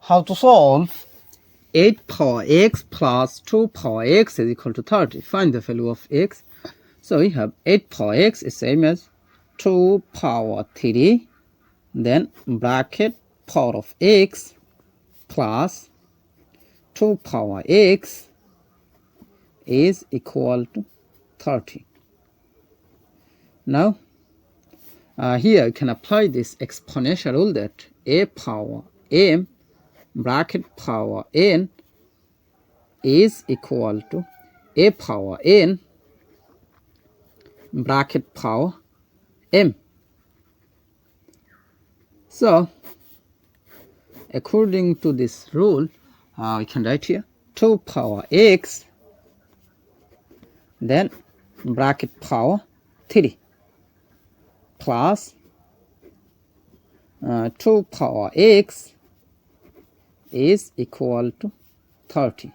How to solve 8 power x plus 2 power x is equal to 30. Find the value of x. So we have 8 power x is same as 2 power 3, then bracket power of x plus 2 power x is equal to 30. Now here you can apply this exponential rule that a power m bracket power n is equal to a power n bracket power m. So according to this rule, we can write here 2 power x, then bracket power 3 plus 2 power x is equal to 30.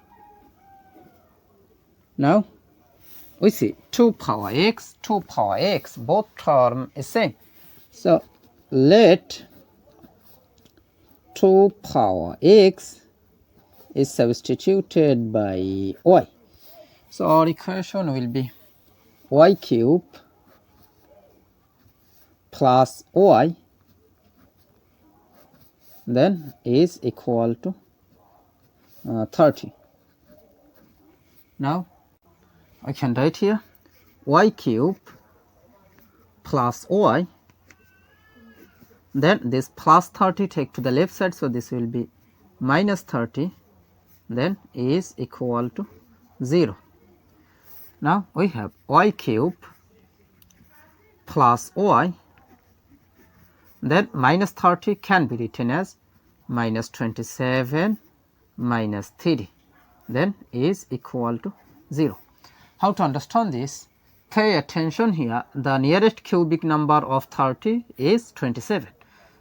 Now we see 2 power x, both term is same. So let 2 power x is substituted by y. So our equation will be y cube plus y then is equal to 30. Now I can write here y cube plus y, then this plus 30 take to the left side, so this will be minus 30, then is equal to 0. Now we have y cube plus y, then minus 30 can be written as minus 27 minus 3, then is equal to 0. How to understand this? Pay attention here. The nearest cubic number of 30 is 27.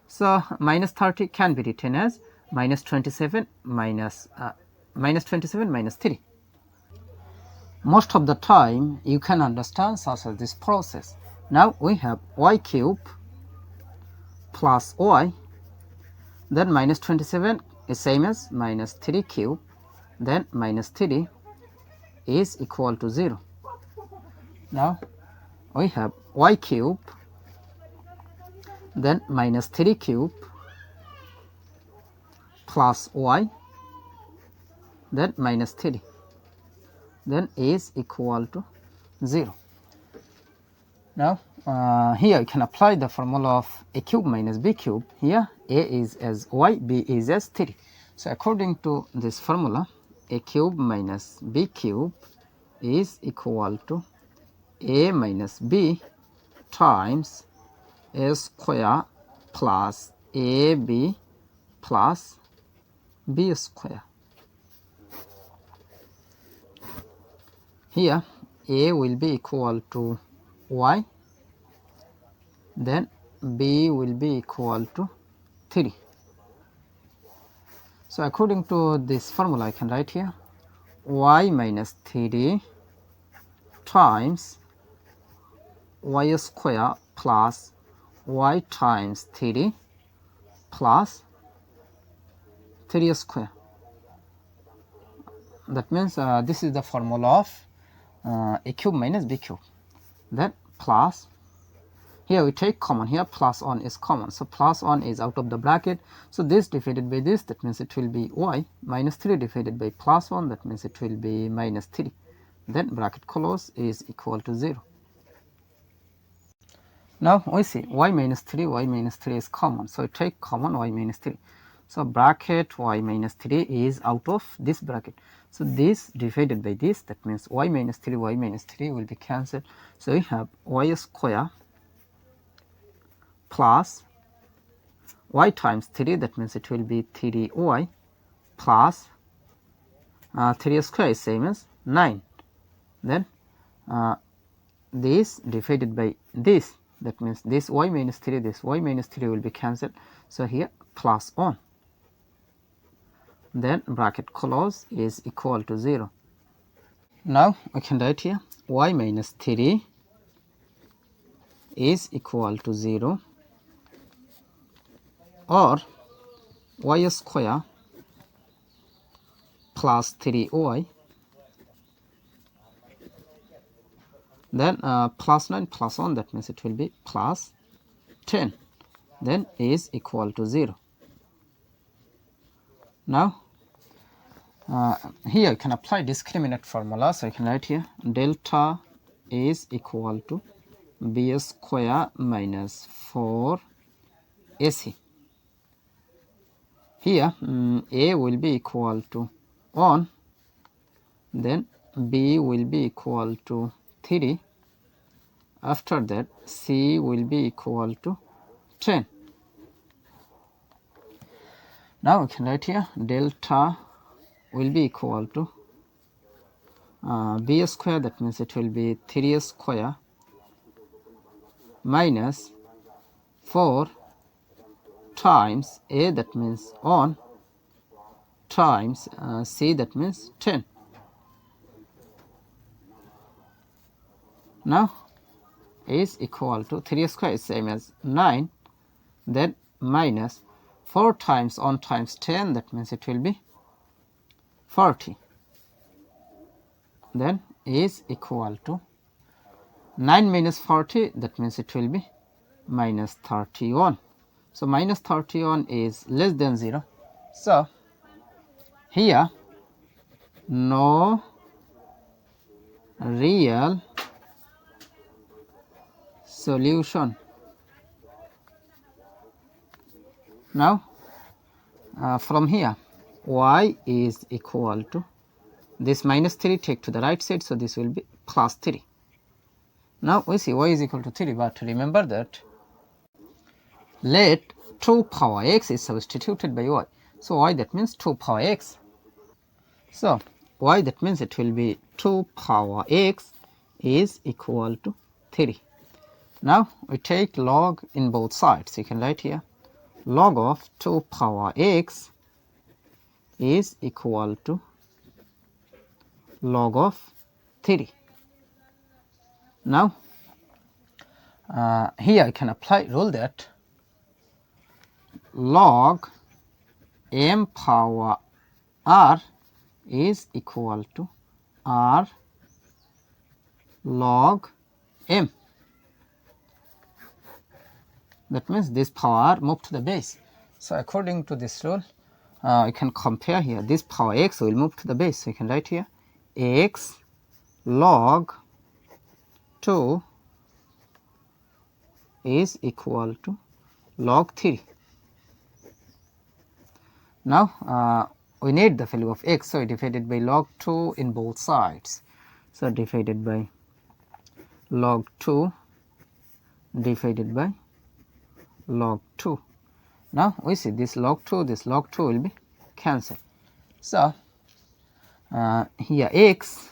So minus 30 can be written as minus 27 minus 3. Most of the time you can understand such as this process. Now we have y cube plus y, then minus 27 is same as minus 3 cube, then minus 3 is equal to 0. Now we have y cube, then minus 3 cube plus y, then minus 3, then is equal to 0. Now here you can apply the formula of a cube minus b cube. Here a is as y, b is as 3. So according to this formula, a cube minus b cube is equal to a minus b times a square plus ab plus b square. Here a will be equal to y, then b will be equal to 3. So according to this formula I can write here y minus 3 times y square plus y times 3 plus 3 square. That means this is the formula of a cube minus b cube. Then plus, here we take common, here plus 1 is common, so plus 1 is out of the bracket, so this divided by this, that means it will be y, minus 3 divided by plus 1, that means it will be minus 3, then bracket close is equal to 0. Now we see y minus 3 is common, so take common y minus 3, so bracket y minus 3 is out of this bracket, so this divided by this, that means y minus 3 will be cancelled. So we have y square plus y times 3, that means it will be 3y plus 3 square is same as 9, then this divided by this, that means this y minus 3 will be cancelled, so here plus 1, then bracket close is equal to 0. Now we can write here y minus 3 is equal to 0, or y square plus 3y, then plus 9 plus 1, that means it will be plus 10, then is equal to 0. Now here you can apply discriminant formula, so you can write here delta is equal to b square minus 4 ac. Here a will be equal to 1, then b will be equal to 3, after that c will be equal to 10. Now we can write here delta will be equal to b square, that means it will be 3 square minus 4 times a, that means 1, times c, that means 10. Now is equal to 3 square is same as 9, then minus 4 times 1 times 10, that means it will be 40, then is equal to 9 minus 40, that means it will be minus 31. So minus 31 is less than 0. So here no real solution. Now from here y is equal to this minus 3 take to the right side, so this will be plus 3. Now we see y is equal to 3, but remember that let 2 power x is substituted by y. So y, that means 2 power x. So y, that means it will be 2 power x is equal to 3. Now we take log in both sides. You can write here log of 2 power x is equal to log of 3. Now here I can apply rule that log m power r is equal to r log m. That means this power move to the base. So according to this rule, you can compare here. This power x will move to the base. So you can write here x log 2 is equal to log 3. Now we need the value of x, so divided by log 2 in both sides. So divided by log 2 divided by log 2. Now we see this log 2 will be cancelled. So here x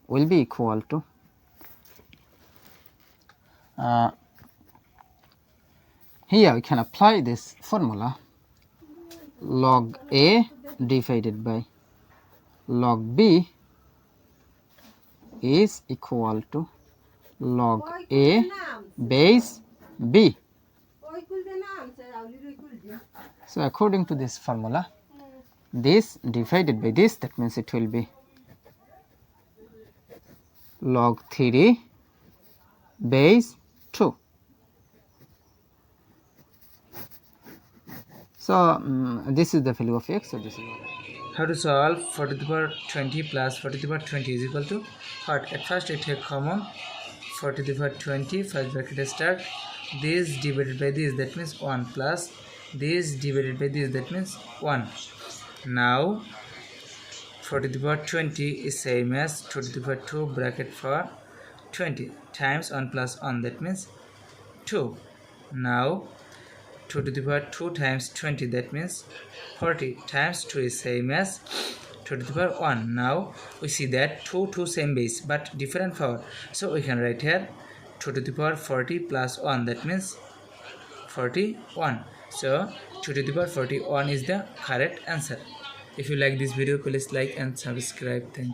will be equal to here we can apply this formula log a divided by log b is equal to log a base b. So according to this formula, this divided by this, that means it will be log 3 base 2. So this is the value of x. So this is how to solve 4 to the power 20 plus 4 to the power 20 is equal to what? At first I take common 4 to the power 20, first bracket start, this divided by this, that means 1, plus this divided by this, that means 1. Now 4 to the power 20 is same as 2 to the power 2 bracket for 20 times 1 plus 1, that means 2. Now 2 to the power 2 times 20, that means 40 times 2 is same as 2 to the power 1. Now we see that 2 same base but different power, so we can write here 2 to the power 40 plus 1, that means 41. So 2 to the power 41 is the correct answer. If you like this video, please like and subscribe. Thank you.